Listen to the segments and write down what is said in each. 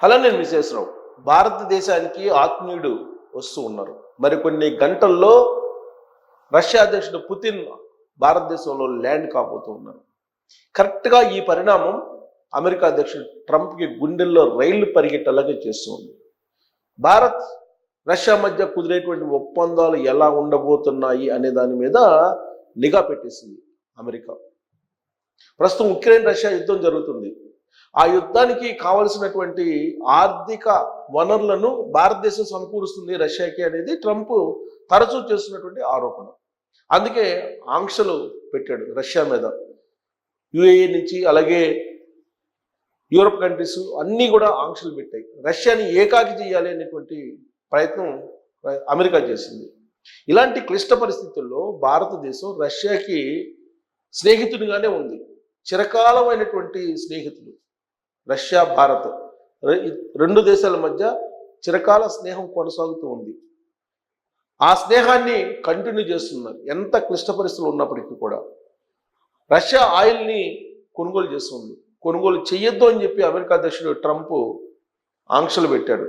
అలా నేను విశేషరావు భారతదేశానికి ఆత్మీయుడు వస్తూ ఉన్నారు. మరికొన్ని గంటల్లో రష్యా అధ్యక్షుడు పుతిన్ భారతదేశంలో ల్యాండ్ కాబోతూ ఉన్నారు. కరెక్ట్గా ఈ పరిణామం అమెరికా అధ్యక్షుడు ట్రంప్కి గుండెల్లో రైళ్లు పరిగెట్టలాగా చేస్తుంది. భారత్ రష్యా మధ్య కుదిరేటువంటి ఒప్పందాలు ఎలా ఉండబోతున్నాయి అనే దాని మీద నిఘా పెట్టేసింది అమెరికా. ప్రస్తుతం ఉక్రెయిన్ రష్యా యుద్ధం జరుగుతుంది. ఆ యుద్ధానికి కావలసినటువంటి ఆర్థిక వనరులను భారతదేశం సమకూరుస్తుంది రష్యాకి అనేది ట్రంప్ తరచూ చేస్తున్నటువంటి ఆరోపణ. అందుకే ఆంక్షలు పెట్టాడు రష్యా మీద. యుఏఈ నుంచి అలాగే యూరోప్ కంట్రీస్ అన్నీ కూడా ఆంక్షలు పెట్టాయి. రష్యాని ఏకాకి చేయాలి అనేటువంటి ప్రయత్నం అమెరికా చేసింది. ఇలాంటి క్లిష్ట పరిస్థితుల్లో భారతదేశం రష్యాకి స్నేహితుడిగానే ఉంది. చిరకాలమైనటువంటి స్నేహితులు రష్యా భారత్ రెండు దేశాల మధ్య చిరకాల స్నేహం కొనసాగుతూ ఉంది. ఆ స్నేహాన్ని కంటిన్యూ చేస్తున్నారు ఎంత క్లిష్ట పరిస్థితులు ఉన్నప్పటికీ కూడా. రష్యా ఆయిల్ని కొనుగోలు చేస్తుంది. కొనుగోలు చేయొద్దు అని చెప్పి అమెరికా అధ్యక్షుడు ట్రంప్ ఆంక్షలు పెట్టాడు.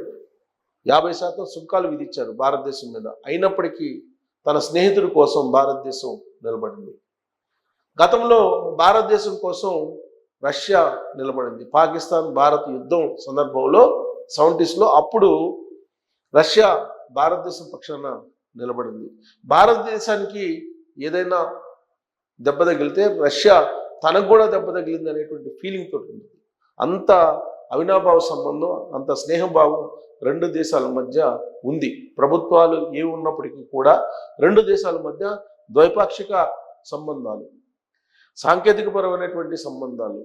50% సుంకాలు విధించారు భారతదేశం మీద. అయినప్పటికీ తన స్నేహితుడి కోసం భారతదేశం నిలబడింది. గతంలో భారతదేశం కోసం రష్యా నిలబడింది. పాకిస్తాన్ భారత్ యుద్ధం సందర్భంలో 70sలో అప్పుడు రష్యా భారతదేశం పక్షాన నిలబడింది. భారతదేశానికి ఏదైనా దెబ్బ తగిలితే రష్యా తనకు కూడా దెబ్బ తగిలింది అనేటువంటి ఫీలింగ్ తోటి ఉంది. అంత అవినాభావ సంబంధం, అంత స్నేహభావం రెండు దేశాల మధ్య ఉంది. ప్రభుత్వాలు ఏమి ఉన్నప్పటికీ కూడా రెండు దేశాల మధ్య ద్వైపాక్షిక సంబంధాలు, సాంకేతికపరమైనటువంటి సంబంధాలు,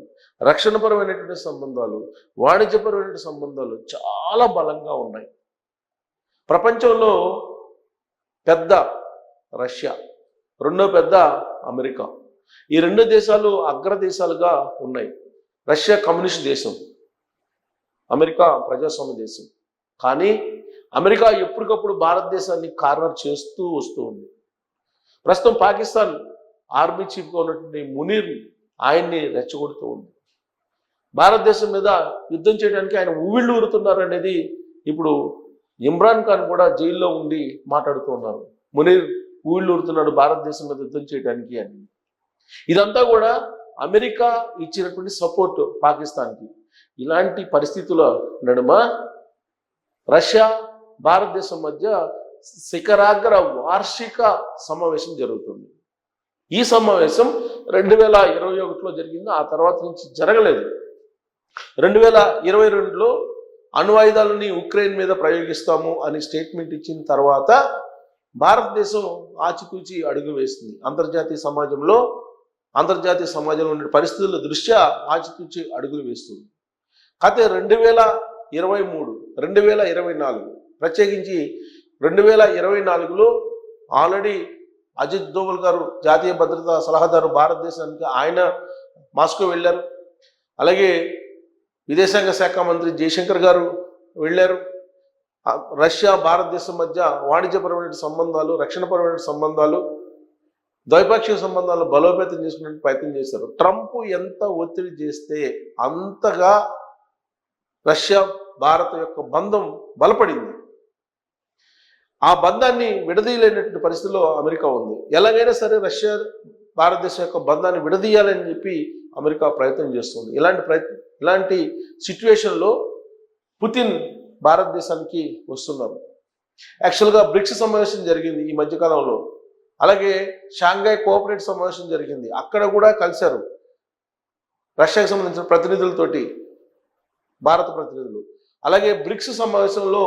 రక్షణపరమైనటువంటి సంబంధాలు, వాణిజ్యపరమైనటువంటి సంబంధాలు చాలా బలంగా ఉన్నాయి. ప్రపంచంలో పెద్ద రష్యా, రెండో పెద్ద అమెరికా. ఈ రెండు దేశాలు అగ్రదేశాలుగా ఉన్నాయి. రష్యా కమ్యూనిస్ట్ దేశం, అమెరికా ప్రజాస్వామ్య దేశం. కానీ అమెరికా ఎప్పటికప్పుడు భారతదేశాన్ని కార్నర్ చేస్తూ వస్తూ ఉంది. ప్రస్తుతం పాకిస్తాన్ ఆర్మీ చీఫ్గా ఉన్నటువంటి మునీర్ ఆయన్ని రెచ్చగొడుతూ ఉంది. భారతదేశం మీద యుద్ధం చేయడానికి ఆయన ఊవిళ్ళు ఊరుతున్నారు అనేది ఇప్పుడు ఇమ్రాన్ ఖాన్ కూడా జైల్లో ఉండి మాట్లాడుతూ ఉన్నారు. మునీర్ ఊళ్ళు ఊరుతున్నాడు భారతదేశం మీద యుద్ధం చేయడానికి అని. ఇదంతా కూడా అమెరికా ఇచ్చినటువంటి సపోర్ట్ పాకిస్తాన్కి. ఇలాంటి పరిస్థితుల నడుమ రష్యా భారతదేశం మధ్య శిఖరాగ్ర వార్షిక సమావేశం జరుగుతుంది. ఈ సమావేశం 2021లో జరిగింది. ఆ తర్వాత నుంచి జరగలేదు. 2022లో అణ్వాయుధాలని ఉక్రెయిన్ మీద ప్రయోగిస్తాము అని స్టేట్మెంట్ ఇచ్చిన తర్వాత భారతదేశం ఆచితూచి అడుగు వేస్తుంది. అంతర్జాతీయ సమాజంలో ఉన్న పరిస్థితుల దృష్ట్యా ఆచితూచి అడుగులు వేస్తుంది. అయితే 2023, 2024 ప్రత్యేకించి 2024లో ఆల్రెడీ అజిత్ దోవల్ గారు జాతీయ భద్రతా సలహాదారు భారతదేశానికి ఆయన మాస్కో వెళ్ళారు. అలాగే విదేశాంగ శాఖ మంత్రి జయశంకర్ గారు వెళ్ళారు. రష్యా భారతదేశం మధ్య వాణిజ్యపరమైన సంబంధాలు, రక్షణపరమైన సంబంధాలు, ద్వైపాక్షిక సంబంధాలు బలోపేతం చేసుకునే ప్రయత్నం చేశారు. ట్రంప్ ఎంత ఒత్తిడి చేస్తే అంతగా రష్యా భారత్ యొక్క బంధం బలపడింది. ఆ బంధాన్ని విడదీయలేనటువంటి పరిస్థితిలో అమెరికా ఉంది. ఎలాగైనా సరే రష్యా భారతదేశం యొక్క బంధాన్ని విడదీయాలని చెప్పి అమెరికా ప్రయత్నం చేస్తుంది. ఇలాంటి సిచ్యువేషన్లో పుతిన్ భారతదేశానికి వస్తున్నారు. యాక్చువల్గా బ్రిక్స్ సమావేశం జరిగింది ఈ మధ్యకాలంలో. అలాగే షాంఘై కోఆపరేటివ్ సమావేశం జరిగింది. అక్కడ కూడా కలిశారు రష్యాకు సంబంధించిన ప్రతినిధులతోటి, భారత ప్రతినిధులు. అలాగే బ్రిక్స్ సమావేశంలో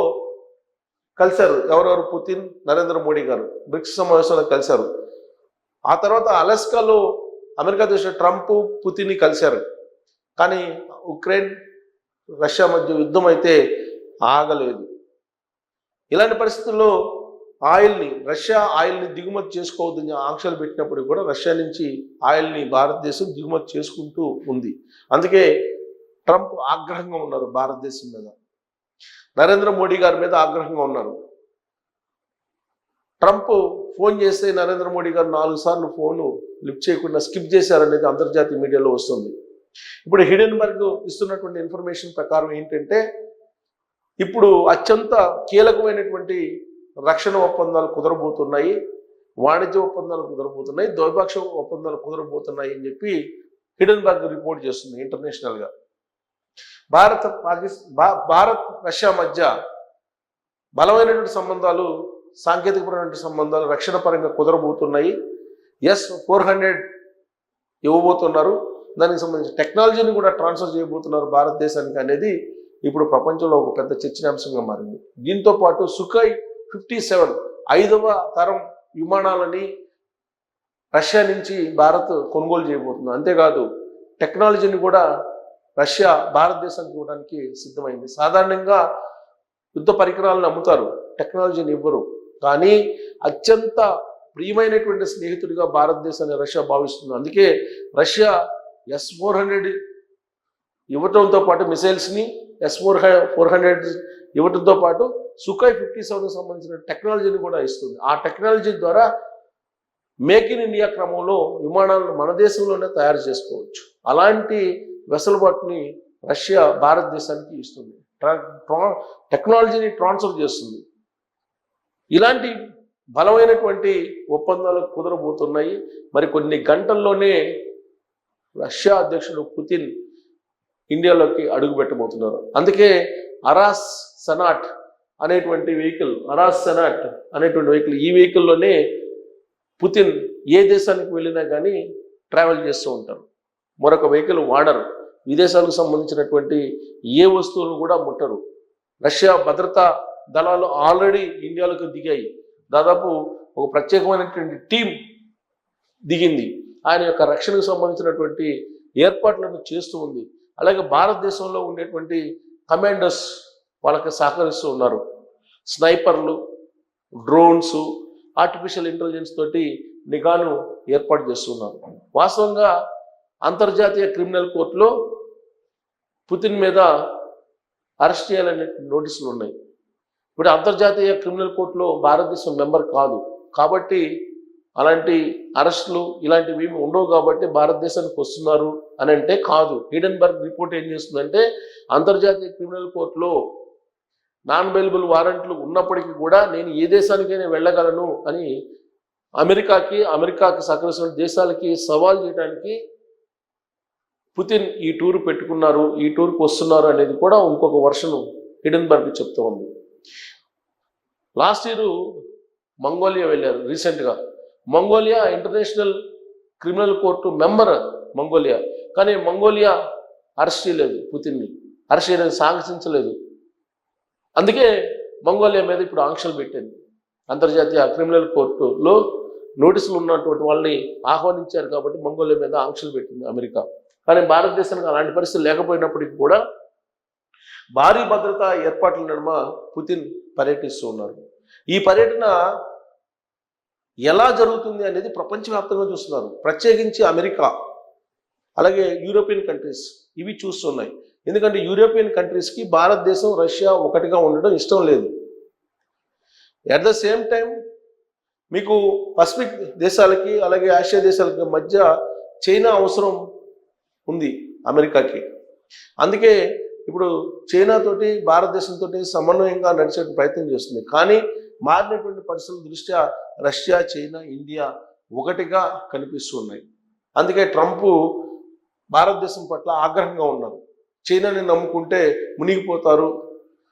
కలిశారు ఎవరెవరు? పుతిన్, నరేంద్ర మోడీ గారు బ్రిక్స్ సమావేశంలో కలిశారు. ఆ తర్వాత అలస్కాలో అమెరికా దేశ ట్రంప్ పుతిన్ని కలిశారు. కానీ ఉక్రెయిన్ రష్యా మధ్య యుద్ధం అయితే ఆగలేదు. ఇలాంటి పరిస్థితుల్లో రష్యా ఆయిల్ని దిగుమతి చేసుకోవద్దని ఆంక్షలు పెట్టినప్పుడు కూడా రష్యా నుంచి ఆయిల్ని భారతదేశం దిగుమతి చేసుకుంటూ ఉంది. అందుకే ట్రంప్ ఆగ్రహంగా ఉన్నారు భారతదేశం మీద, నరేంద్ర మోడీ గారి మీద ఆగ్రహంగా ఉన్నారు. ట్రంప్ ఫోన్ చేస్తే నరేంద్ర మోడీ గారు 4 సార్లు ఫోన్ లిఫ్ట్ చేయకుండా స్కిప్ చేశారనేది అంతర్జాతీయ మీడియాలో వస్తుంది. ఇప్పుడు హిడెన్బర్గ్ ఇస్తున్నటువంటి ఇన్ఫర్మేషన్ ప్రకారం ఏంటంటే ఇప్పుడు అత్యంత కీలకమైనటువంటి రక్షణ ఒప్పందాలు కుదరబోతున్నాయి, వాణిజ్య ఒప్పందాలు కుదరబోతున్నాయి, ద్వైపాక్షిక ఒప్పందాలు కుదరబోతున్నాయి అని చెప్పి హిడెన్బర్గ్ రిపోర్ట్ చేస్తుంది ఇంటర్నేషనల్గా. భారత్ రష్యా మధ్య బలమైనటువంటి సంబంధాలు, సాంకేతికపరమైన సంబంధాలు రక్షణ పరంగా కుదరబోతున్నాయి. S-400 ఇవ్వబోతున్నారు. దానికి సంబంధించిన టెక్నాలజీని కూడా ట్రాన్స్ఫర్ చేయబోతున్నారు భారతదేశానికి అనేది ఇప్పుడు ప్రపంచంలో ఒక పెద్ద చర్చనీయాంశంగా మారింది. దీంతో పాటు సుఖాయ్ 57 5వ తరం విమానాలని రష్యా నుంచి భారత్ కొనుగోలు చేయబోతుంది. అంతేకాదు టెక్నాలజీని కూడా రష్యా భారతదేశానికి ఇవ్వడానికి సిద్ధమైంది. సాధారణంగా యుద్ధ పరికరాలను అమ్ముతారు, టెక్నాలజీని ఇవ్వరు. కానీ అత్యంత ప్రియమైనటువంటి స్నేహితుడిగా భారతదేశాన్ని రష్యా భావిస్తుంది. అందుకే రష్యా S-400 ఇవ్వటంతో పాటు మిసైల్స్ని S-400 ఇవ్వటంతో పాటు సుఖాయ్ 57కి సంబంధించిన టెక్నాలజీని కూడా ఇస్తుంది. ఆ టెక్నాలజీ ద్వారా మేక్ ఇన్ ఇండియా క్రమంలో విమానాలను మన దేశంలోనే తయారు చేసుకోవచ్చు. అలాంటి వెసులుబాటుని రష్యా భారతదేశానికి ఇస్తుంది, టెక్నాలజీని ట్రాన్స్ఫర్ చేస్తుంది. ఇలాంటి బలమైనటువంటి ఒప్పందాలు కుదరబోతున్నాయి. మరి కొన్ని గంటల్లోనే రష్యా అధ్యక్షుడు పుతిన్ ఇండియాలోకి అడుగు పెట్టబోతున్నారు. అందుకే అరాస్ సెనాట్ అనేటువంటి వెహికల్ ఈ వెహికల్లోనే పుతిన్ ఏ దేశానికి వెళ్ళినా కానీ ట్రావెల్ చేస్తూ ఉంటారు. మరొక వెహికల్ వాడరు. విదేశాలకు సంబంధించినటువంటి ఏ వస్తువులను కూడా ముట్టరు. రష్యా భద్రతా దళాలు ఆల్రెడీ ఇండియాలోకి దిగాయి. దాదాపు ఒక ప్రత్యేకమైనటువంటి టీం దిగింది. ఆయన యొక్క రక్షణకు సంబంధించినటువంటి ఏర్పాట్లను చేస్తూ ఉంది. అలాగే భారతదేశంలో ఉండేటువంటి కమాండర్స్ వాళ్ళకి సహకరిస్తూ ఉన్నారు. స్నైపర్లు, డ్రోన్స్, ఆర్టిఫిషియల్ ఇంటెలిజెన్స్ తోటి నిఘాను ఏర్పాటు చేస్తున్నారు. వాస్తవంగా అంతర్జాతీయ క్రిమినల్ కోర్టులో పుతిన్ మీద అరెస్ట్ చేయాలనే నోటీసులు ఉన్నాయి. ఇప్పుడు అంతర్జాతీయ క్రిమినల్ కోర్టులో భారతదేశం మెంబర్ కాదు కాబట్టి అలాంటి అరెస్టులు ఇలాంటివి ఏమి ఉండవు కాబట్టి భారతదేశానికి వస్తున్నారు అని అంటే కాదు. హిడెన్బర్గ్ రిపోర్ట్ ఏం చేస్తుందంటే అంతర్జాతీయ క్రిమినల్ కోర్టులో నాన్ బెయిలబుల్ వారెంట్లు ఉన్నప్పటికీ కూడా నేను ఏ దేశానికైనా వెళ్ళగలను అని అమెరికాకి సహకరిస్తున్న దేశాలకి సవాల్ చేయడానికి పుతిన్ ఈ టూర్ పెట్టుకున్నారు, ఈ టూర్కి వస్తున్నారు అనేది కూడా ఇంకొక వర్షన్ హిడెన్బర్గ్ చెప్తూ ఉంది. లాస్ట్ ఇయర్ మంగోలియా వెళ్ళారు రీసెంట్గా. Mongolia international criminal court member Mongolia. కానీ మంగోలియా అరెస్ట్ చేయలేదు, పుతిన్ని అరెస్ట్ చేయడానికి సాహసించలేదు. అందుకే మంగోలియా మీద ఇప్పుడు ఆంక్షలు పెట్టింది. అంతర్జాతీయ క్రిమినల్ కోర్టులో నోటీసులు ఉన్నటువంటి వాళ్ళని ఆహ్వానించారు కాబట్టి మంగోలియా మీద ఆంక్షలు పెట్టింది అమెరికా. కానీ భారతదేశానికి అలాంటి పరిస్థితి లేకపోయినప్పటికీ కూడా భారీ భద్రతా ఏర్పాట్ల నడుమ పుతిన్ పర్యటిస్తూ ఉన్నారు. ఈ పర్యటన ఎలా జరుగుతుంది అనేది ప్రపంచవ్యాప్తంగా చూస్తున్నారు. ప్రత్యేకించి అమెరికా, అలాగే యూరోపియన్ కంట్రీస్ ఇవి చూస్తున్నాయి. ఎందుకంటే యూరోపియన్ కంట్రీస్కి భారతదేశం, రష్యా ఒకటిగా ఉండడం ఇష్టం లేదు. అట్ ద సేమ్ టైం మీకు పసిఫిక్ దేశాలకి అలాగే ఆసియా దేశాలకి మధ్య చైనా అవసరం ఉంది అమెరికాకి. అందుకే ఇప్పుడు చైనాతోటి భారతదేశంతో సమన్వయంగా నడిచే ప్రయత్నం చేస్తుంది. కానీ మారినటువంటి పరిస్థితుల దృష్ట్యా రష్యా, చైనా, ఇండియా ఒకటిగా కనిపిస్తున్నాయి. అందుకే ట్రంప్ భారతదేశం పట్ల ఆగ్రహంగా ఉన్నారు. చైనాని నమ్ముకుంటే మునిగిపోతారు,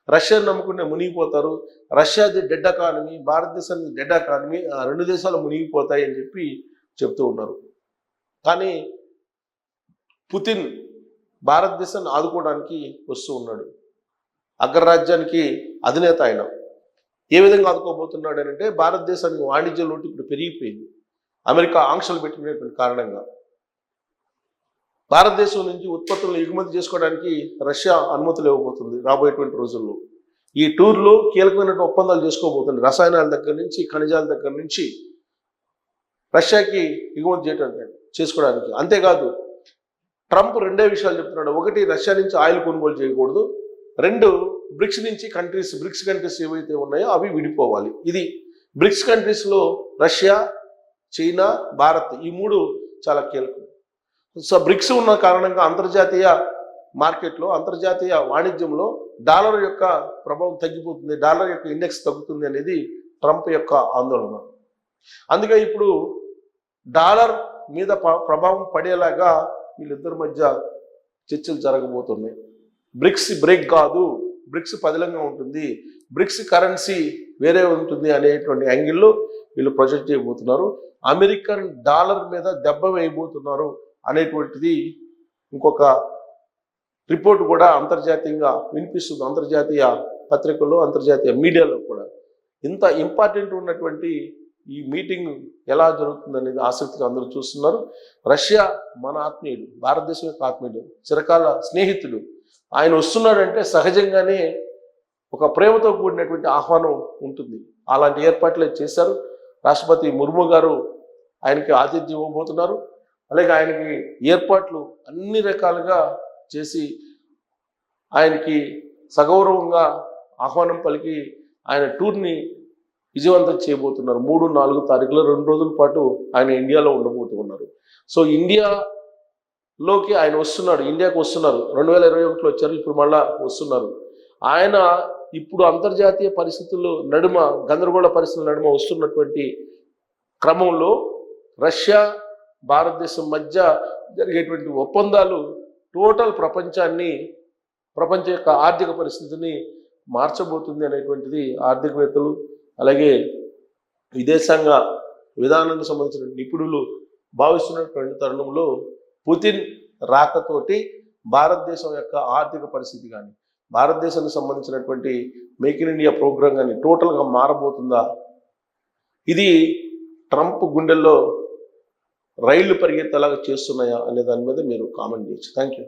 రష్యాని నమ్ముకుంటే మునిగిపోతారు, రష్యాది డెడ్ ఎకానమీ, భారతదేశానికి డెడ్ ఎకానమీ, ఆ రెండు దేశాలు మునిగిపోతాయి అని చెప్పి చెప్తూ ఉన్నారు. కానీ పుతిన్ భారతదేశాన్ని ఆదుకోవడానికి వస్తూ ఉన్నాడు. అగ్రరాజ్యానికి అధినేత ఆయన ఏ విధంగా ఆదుకోబోతున్నాడు అని అంటే భారతదేశానికి వాణిజ్య లోటు ఇప్పుడు పెరిగిపోయింది అమెరికా ఆంక్షలు పెట్టినటువంటి కారణంగా. భారతదేశం నుంచి ఉత్పత్తులను ఎగుమతి చేసుకోవడానికి రష్యా అనుమతులు ఇవ్వబోతుంది రాబోయేటువంటి రోజుల్లో. ఈ టూర్లో కీలకమైన ఒప్పందాలు చేసుకోబోతుంది. రసాయనాల దగ్గర నుంచి, ఖనిజాల దగ్గర నుంచి రష్యాకి ఎగుమతి చేసుకోవడానికి. అంతేకాదు ట్రంప్ రెండే విషయాలు చెప్తున్నాడు. ఒకటి, రష్యా నుంచి ఆయిల్ కొనుగోలు చేయకూడదు. రెండు, బ్రిక్స్ నుంచి బ్రిక్స్ కంట్రీస్ ఏవైతే ఉన్నాయో అవి విడిపోవాలి. ఇది బ్రిక్స్ కంట్రీస్లో రష్యా, చైనా, భారత్ ఈ మూడు చాలా కీలకం. సో బ్రిక్స్ ఉన్న కారణంగా అంతర్జాతీయ మార్కెట్లో అంతర్జాతీయ వాణిజ్యంలో డాలర్ యొక్క ప్రభావం తగ్గిపోతుంది, డాలర్ యొక్క ఇండెక్స్ తగ్గుతుంది అనేది ట్రంప్ యొక్క ఆందోళన. అందుకే ఇప్పుడు డాలర్ మీద ప్రభావం పడేలాగా వీళ్ళిద్దరి మధ్య చర్చలు జరగబోతున్నాయి. బ్రిక్స్ బ్రేక్ కాదు, బ్రిక్స్ పదిలంగా ఉంటుంది, బ్రిక్స్ కరెన్సీ వేరే ఉంటుంది అనేటువంటి యాంగిల్లో వీళ్ళు ప్రొజెక్ట్ చేయబోతున్నారు. అమెరికన్ డాలర్ మీద దెబ్బ వేయబోతున్నారు అనేటువంటిది ఇంకొక రిపోర్ట్ కూడా అంతర్జాతీయంగా వినిపిస్తుంది, అంతర్జాతీయ పత్రికల్లో, అంతర్జాతీయ మీడియాలో కూడా. ఇంత ఇంపార్టెంట్ ఉన్నటువంటి ఈ మీటింగ్ ఎలా జరుగుతుంది అనేది ఆసక్తిగా అందరూ చూస్తున్నారు. రష్యా మన ఆత్మీయుడు, భారతదేశం యొక్క ఆత్మీయుడు, చిరకాల స్నేహితుడు. ఆయన వస్తున్నాడంటే సహజంగానే ఒక ప్రేమతో కూడినటువంటి ఆహ్వానం ఉంటుంది. అలాంటి ఏర్పాట్లే చేశారు. రాష్ట్రపతి ముర్ము గారు ఆయనకి ఆతిథ్యం ఇవ్వబోతున్నారు. అలాగే ఆయనకి ఏర్పాట్లు అన్ని రకాలుగా చేసి ఆయనకి సగౌరవంగా ఆహ్వానం పలికి ఆయన టూర్ని విజయవంతం చేయబోతున్నారు. 3-4 తారీఖులో 2 రోజుల పాటు ఆయన ఇండియాలో ఉండబోతున్నారు. సో ఇండియాలోకి ఆయన వస్తున్నాడు, ఇండియాకు వస్తున్నారు. 2021లో వచ్చారు, ఇప్పుడు మళ్ళా వస్తున్నారు. ఆయన ఇప్పుడు అంతర్జాతీయ పరిస్థితుల్లో నడుమ, గందరగోళ పరిస్థితుల నడుమ వస్తున్నటువంటి క్రమంలో రష్యా భారతదేశం మధ్య జరిగేటువంటి ఒప్పందాలు టోటల్ ప్రపంచ యొక్క ఆర్థిక పరిస్థితిని మార్చబోతుంది అనేటువంటిది ఆర్థికవేత్తలు, అలాగే విదేశాంగ విధానానికి సంబంధించిన నిపుణులు భావిస్తున్నటువంటి తరుణంలో పుతిన్ రాకతోటి భారతదేశం యొక్క ఆర్థిక పరిస్థితి కానీ, భారతదేశానికి సంబంధించినటువంటి మేక్ ఇన్ ఇండియా ప్రోగ్రాం కానీ టోటల్గా మారబోతుందా? ఇది ట్రంప్ గుండెల్లో రైళ్లు పరిగెత్తేలాగా చేస్తున్నాయా అనే దాని మీద మీరు కామెంట్ చేయొచ్చు. Thank you.